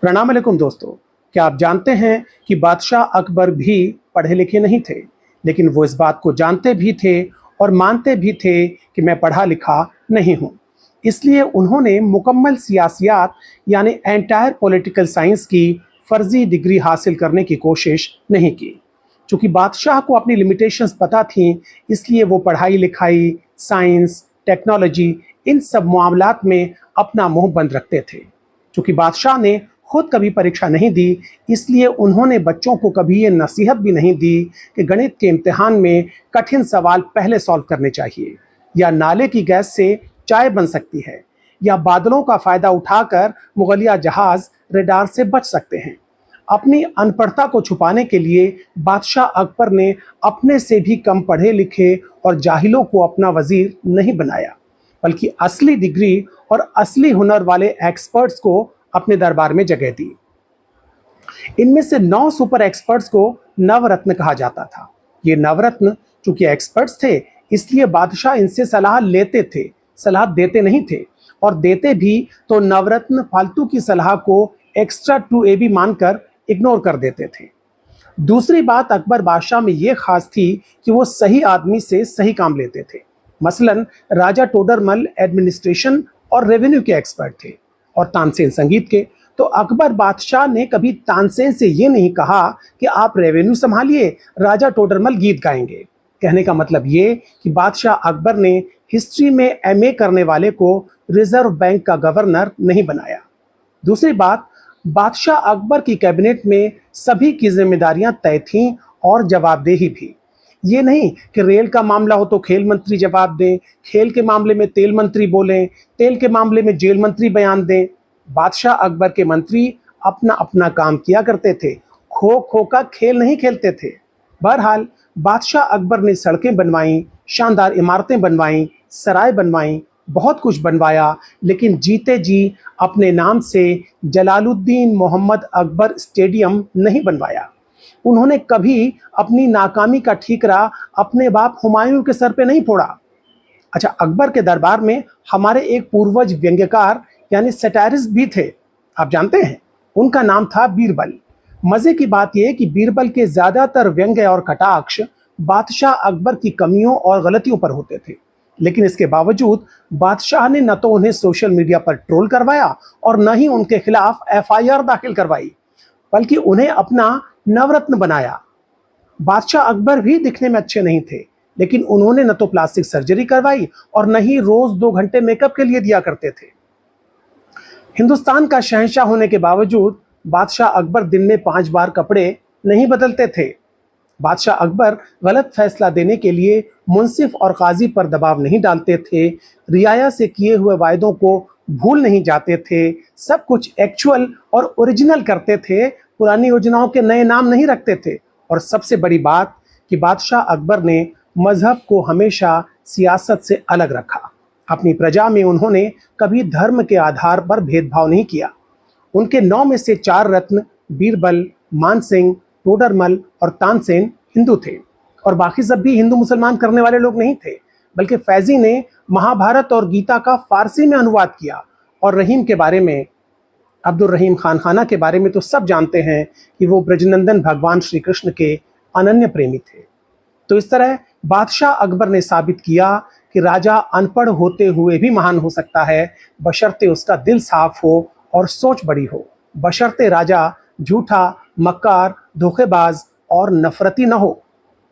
प्रणाम अलैकुम दोस्तों। क्या आप जानते हैं कि बादशाह अकबर भी पढ़े लिखे नहीं थे, लेकिन वो इस बात को जानते भी थे और मानते भी थे कि मैं पढ़ा लिखा नहीं हूँ। इसलिए उन्होंने मुकम्मल सियासियात यानी एंटायर पॉलिटिकल साइंस की फर्जी डिग्री हासिल करने की कोशिश नहीं की। चूंकि बादशाह को अपनी लिमिटेशंस पता थी, इसलिए वो पढ़ाई लिखाई, साइंस, टेक्नोलॉजी इन सब मामलात में अपना मुंह बंद रखते थे। चूंकि बादशाह ने खुद कभी परीक्षा नहीं दी, इसलिए उन्होंने बच्चों को कभी ये नसीहत भी नहीं दी कि गणित के इम्तिहान में कठिन सवाल पहले सॉल्व करने चाहिए, या नाले की गैस से चाय बन सकती है, या बादलों का फायदा उठाकर मुगलिया जहाज रेडार से बच सकते हैं। अपनी अनपढ़ता को छुपाने के लिए बादशाह अकबर ने अपने से भी कम पढ़े लिखे और जाहिलों को अपना वजीर नहीं बनाया, बल्कि असली डिग्री और असली हुनर वाले एक्सपर्ट्स को अपने दरबार में जगह दी। इनमें से 9 सुपर एक्सपर्ट्स को नवरत्न कहा जाता था। ये नवरत्न चूंकि एक्सपर्ट्स थे, इसलिए बादशाह इनसे सलाह लेते थे, सलाह देते नहीं थे, और देते भी तो नवरत्न फालतू की सलाह को एक्स्ट्रा टू ए बी मानकर इग्नोर कर देते थे। दूसरी बात अकबर बादशाह में ये खास थी कि वो सही आदमी से सही काम लेते थे। मसलन राजा टोडरमल एडमिनिस्ट्रेशन और रेवेन्यू के एक्सपर्ट थे और तानसेन संगीत के। तो अकबर बादशाह ने कभी तानसेन से ये नहीं कहा कि आप रेवेन्यू संभालिए, राजा टोडरमल गीत गाएंगे। कहने का मतलब ये कि बादशाह अकबर ने हिस्ट्री में एमए करने वाले को रिजर्व बैंक का गवर्नर नहीं बनाया। दूसरी बात, बादशाह अकबर की कैबिनेट में सभी की जिम्मेदारियां तय थीं और जवाबदेही भी। ये नहीं कि रेल का मामला हो तो खेल मंत्री जवाब दें, खेल के मामले में तेल मंत्री बोलें, तेल के मामले में जेल मंत्री बयान दें। बादशाह अकबर के मंत्री अपना अपना काम किया करते थे, खो खो का खेल नहीं खेलते थे। बहरहाल बादशाह अकबर ने सड़कें बनवाईं, शानदार इमारतें बनवाईं, सराय बनवाईं, बहुत कुछ बनवाया, लेकिन जीते जी अपने नाम से जलालुद्दीन मोहम्मद अकबर स्टेडियम नहीं बनवाया। उन्होंने कभी अपनी नाकामी का ठीकरा अपने बाप हुमायूं के सर पे नहीं फोड़ा। अच्छा, अकबर के दरबार में हमारे एक पूर्वज व्यंग्यकार यानी सैटारिस्ट भी थे, आप जानते हैं, उनका नाम था बीरबल। मजे की बात यह कि बीरबल के ज्यादातर व्यंग्य और कटाक्ष बादशाह अकबर की कमियों और गलतियों पर होते थे, लेकिन इसके बावजूद बादशाह ने न तो उन्हें सोशल मीडिया पर ट्रोल करवाया और न ही उनके खिलाफ एफआईआर दाखिल करवाई, बल्कि उन्हें अपना नवरत्न बनाया। बादशाह अकबर भी दिखने में अच्छे नहीं थे, लेकिन उन्होंने न तो प्लास्टिक सर्जरी करवाई और न ही रोज 2 घंटे मेकअप के लिए दिया करते थे। हिंदुस्तान का शहंशाह होने के बावजूद बादशाह अकबर दिन में 5 बार कपड़े नहीं बदलते थे। बादशाह अकबर गलत फैसला देने के लिए मुंसिफ और काजी पर दबाव नहीं डालते थे, रियाया से किए हुए वायदों को भूल नहीं जाते थे, सब कुछ एक्चुअल और ओरिजिनल करते थे, पुरानी योजनाओं के नए नाम नहीं रखते थे। और सबसे बड़ी बात कि बादशाह अकबर ने मजहब को हमेशा सियासत से अलग रखा। अपनी प्रजा में उन्होंने कभी धर्म के आधार पर भेदभाव नहीं किया। उनके 9 में से 4 रत्न बीरबल, मानसिंह, टोडरमल और तानसेन हिंदू थे, और बाकी सब भी हिंदू मुसलमान करने वाले लोग नहीं थे, बल्कि फैजी ने महाभारत और गीता का फारसी में अनुवाद किया। और रहीम के बारे में, अब्दुल रहीम खान खाना के बारे में तो सब जानते हैं कि वो ब्रजनंदन भगवान श्री कृष्ण के अनन्य प्रेमी थे। तो इस तरह बादशाह अकबर ने साबित किया कि राजा अनपढ़ होते हुए भी महान हो सकता है, बशर्ते उसका दिल साफ हो और सोच बड़ी हो, बशर्ते राजा झूठा, मक्कार, धोखेबाज और नफरती न हो।